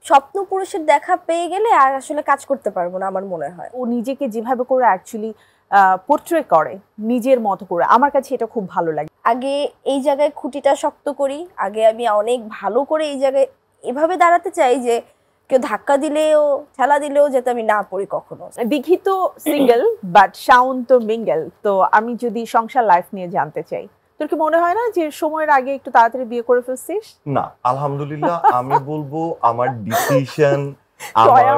স্বপ্ন পুরুষের দেখা পেয়ে গেলে আর আসলে কাজ করতে পারবো না আমার মনে হয়। ও নিজেকে যেভাবে করে অ্যাকচুয়ালি পোর্ট্রে করে নিজের মতো করে, আমার কাছে এটা খুব ভালো লাগে। আগে এই জায়গায় খুঁটিটা শক্ত করি, আগে আমি অনেক ভালো করে এই জায়গায় এভাবে দাঁড়াতে চাই যে কেউ ধাক্কা দিলেও ঠেলা দিলেও যাতে আমি না পড়ি কখনো। দিঘি তো সিঙ্গেল বাট শাওন তো মিঙ্গেল। তো আমি যদি সংসার লাইফ নিয়ে জানতে চাই, তোর কি মনে হয় না যে সময়ের আগে একটু তাড়াতাড়ি বিয়ে করে ফেলছিস? না, আলহামদুলিল্লাহ আমি বলবো আমার ডিসিশন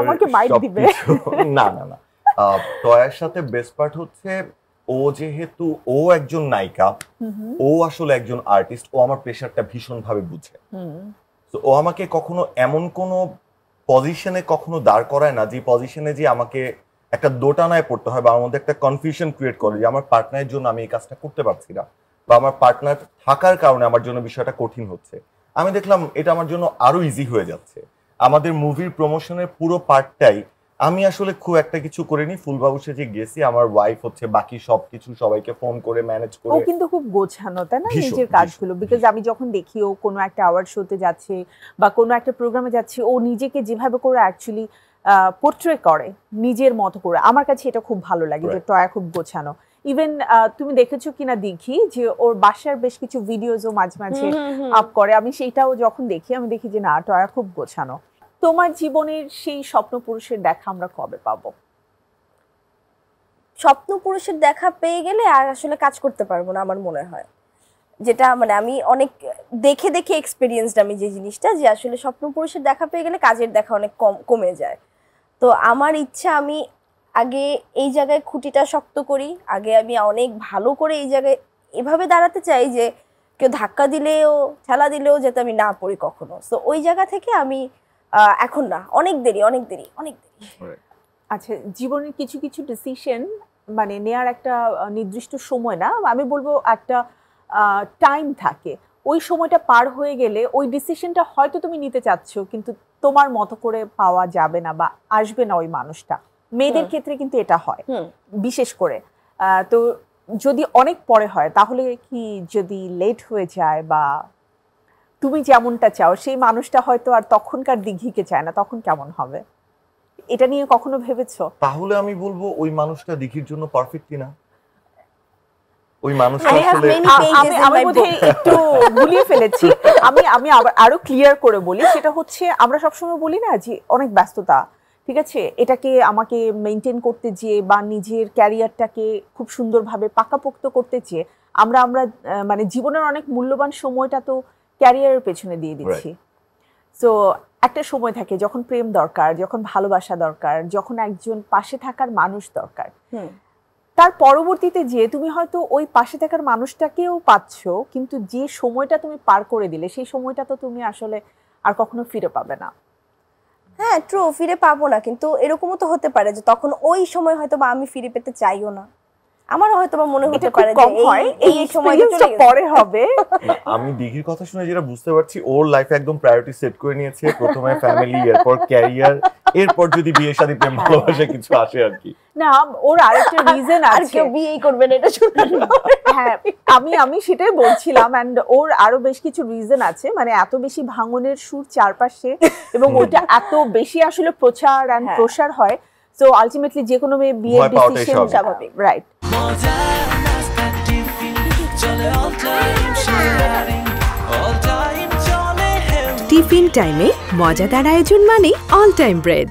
আমাকে মাইট দিবে। না না না, টয়ার সাথে বেস্ট পার্ট হচ্ছে ও যেহেতু ও একজন নায়িকা, ও আসলে একজন আর্টিস্ট, ও আমার প্রেশারটা ভীষণ ভাবে বুঝে। তো ও আমাকে কখনো এমন কোনো পজিশনে কখনো দাঁড় করায় না যে পজিশনে যে আমাকে একটা দোটানায় পড়তে হয় বা আমার মধ্যে একটা কনফিউশন ক্রিয়েট করে যে আমার পার্টনারের জন্য আমি এই কাজটা করতে পারছি না বা আমার পার্টনার থাকার কারণে আমার জন্য বিষয়টা কঠিন হচ্ছে। আমি দেখলাম এটা আমার জন্য আরো ইজি হয়ে যাচ্ছে। আমাদের মুভির প্রমোশনের পুরো পার্টটাই আমি আসলে খুব একটা কিছু করিনি, ফুলবাবু সেজে গেছি, আমার ওয়াইফ হচ্ছে বাকি সবকিছু সবাইকে ফোন করে ম্যানেজ করে। ও কিন্তু খুব গোছানো তাই না নিজের কাজগুলো? বিকজ আমি যখন দেখি ও কোনো একটা অ্যাওয়ার্ড শোতে যাচ্ছে বা কোনো একটা প্রোগ্রামে যাচ্ছে, ও নিজেকে যেভাবে করে অ্যাকচুয়ালি পোর্ট্রে করে নিজের মতো করে, আমার কাছে এটা খুব ভালো লাগে যে টয়া খুব গোছানো। ইভেন তুমি দেখেছো কিনা দেখি যে ওর বাসার বেশ কিছু ভিডিওজও মাঝে মাঝে আপ করে, আমি সেইটাও যখন দেখি আমি দেখি যে না, টয়া খুব গোছানো। তোমার জীবনের সেই স্বপ্ন পুরুষের দেখা আমরা কবে পাবো? স্বপ্ন পুরুষের দেখা পেয়ে গেলে আর আসলে কাজ করতে পারবো না আমার মনে হয়। যেটা মানে আমি অনেক দেখে দেখে এক্সপেরিয়েন্সড আমি যে জিনিসটা, যে আসলে স্বপ্ন পুরুষের দেখা পেয়ে গেলে কাজের দেখা অনেক কমে যায়। তো আমার ইচ্ছা আমি আগে এই জায়গায় খুঁটিটা শক্ত করি, আগে আমি অনেক ভালো করে এই জায়গায় এভাবে দাঁড়াতে চাই যে কেউ ধাক্কা দিলেও ঠেলা দিলেও যাতে আমি না পড়ি কখনো। তো ওই জায়গা থেকে আমি এখন না, অনেক দেরি। আচ্ছা, জীবনের কিছু কিছু ডিসিশন মানে নেয়ার একটা নির্দিষ্ট সময় না, আমি বলবো একটা টাইম থাকে, ওই সময়টা পার হয়ে গেলে ওই ডিসিশনটা হয়তো তুমি নিতে চাচ্ছ কিন্তু তোমার মতো করে পাওয়া যাবে না বা আসবে না ওই মানুষটা। মেয়েদের ক্ষেত্রে কিন্তু এটা হয় বিশেষ করে। তো যদি অনেক পরে হয় তাহলে কি, যদি লেট হয়ে যায় বা তুমি যেমনটা চাও সেই মানুষটা হয়তো আর তখনকার দিঘিকে চায় না, তখন কেমন হবে? এটা নিয়ে কখনো ভেবেছো? তাহলে আমি বলবো ওই মানুষটা দিঘির জন্য পারফেক্ট কিনা, ওই মানুষটা আসলে আমি বোধহয় একটু গুলিয়ে ফেলেছি। আমি আরো ক্লিয়ার করে বলি, সেটা হচ্ছে আমরা সবসময় বলি না যে অনেক ব্যস্ততা, ঠিক আছে, এটাকে আমাকে মেনটেন করতে চেয়ে বা নিজের ক্যারিয়ারটাকে খুব সুন্দরভাবে পাকাপোক্ত করতে চেয়ে আমরা মানে জীবনের অনেক মূল্যবান সময়টা তো ক্যারিয়ারের পেছনে দিয়ে দিচ্ছি। সো একটা সময় থাকে যখন প্রেম দরকার, যখন ভালোবাসা দরকার, যখন একজন পাশে থাকার মানুষ দরকার। তার পরবর্তীতে যে তুমি হয়তো ওই পাশে থাকার মানুষটাকেও পাচ্ছ, কিন্তু যে সময়টা তুমি পার করে দিলে সেই সময়টা তো তুমি আসলে আর কখনো ফিরে পাবে না। হ্যাঁ ট্রু, ফিরে পাবো না, কিন্তু এরকমও তো হতে পারে যে তখন ওই সময় হয়তো বা আমি ফিরে পেতে চাইও না। আমারও হয়তো বা মনে হতে পারে যে এই সময়টা পরে হবে। আমি দিঘির কথা শুনে যেটা বুঝতে পারছি, ওর লাইফে একদম প্রায়োরিটি সেট করে নিয়েছে, প্রথমে ফ্যামিলি, এরপর ক্যারিয়ার, এরপর যদি বিয়ে শাদী প্রেম ভালোবাসা কিছু আসে আর কি। না, ওর আরেকটা রিজন আছে, আর কেউ বিয়েই করবে না এটা শুনে। হ্যাঁ, আমি সেটাই বলছিলাম। এন্ড ওর আরো বেশ কিছু রিজন আছে, মানে এত বেশি ভাঙনের সুর চারপাশে এবং ওইটা এত বেশি আসলে প্রচার এন্ড প্রসার হয়, সো আলটিমেটলি যে কোনো মেয়ে বিয়ের ডিসিশন স্বাভাবিক, রাইট? টিফিন টাইমে মজাদার আয়োজন মানে অল টাইম ব্রেড।